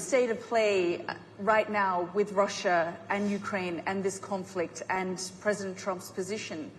state of play right now with Russia and Ukraine and this conflict and President Trump's position,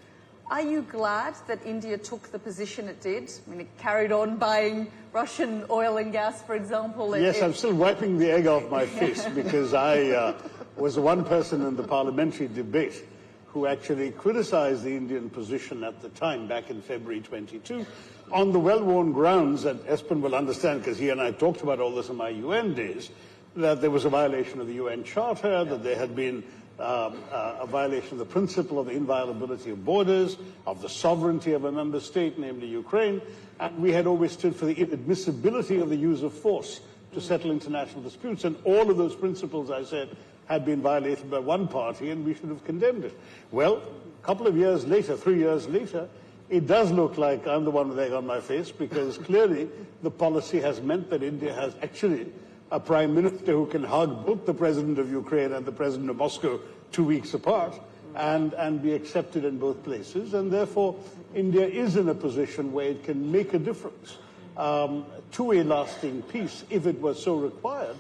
are you glad that India took the position it did? I mean, it carried on buying Russian oil and gas, for example. Yes, I'm still wiping the egg off my face because I was the one person in the parliamentary debate who actually criticized the Indian position at the time, back in February 22, on the well-worn grounds that Espen will understand, because he and I talked about all this in my UN days, that there was a violation of the UN Charter, that there had been a violation of the principle of the inviolability of borders, of the sovereignty of a member state, namely Ukraine, and we had always stood for the inadmissibility of the use of force to settle international disputes, and all of those principles, I said, had been violated by one party, and we should have condemned it. Well, a couple of years later, 3 years later, it does look like I'm the one with egg on my face, because clearly the policy has meant that India has actually a prime minister who can hug both the president of Ukraine and the president of Moscow 2 weeks apart and be accepted in both places. And therefore, India is in a position where it can make a difference to a lasting peace, if it was so required,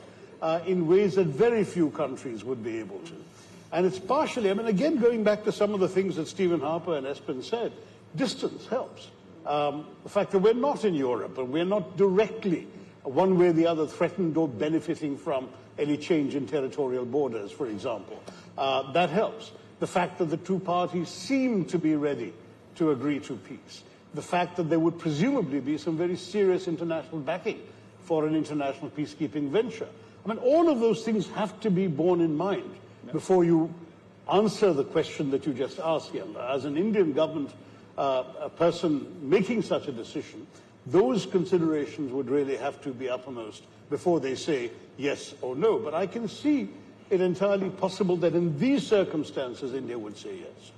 in ways that very few countries would be able to. And it's partially, I mean, again, going back to some of the things that Stephen Harper and Espen said, distance helps. The fact that we're not in Europe and we're not directly, one way or the other, threatened or benefiting from any change in territorial borders, for example. That helps. The fact that the two parties seem to be ready to agree to peace. The fact that there would presumably be some very serious international backing for an international peacekeeping venture. I mean, all of those things have to be borne in mind before you answer the question that you just asked, Yella. As an Indian government a person making such a decision, those considerations would really have to be uppermost before they say yes or no. But I can see it entirely possible that in these circumstances, India would say yes.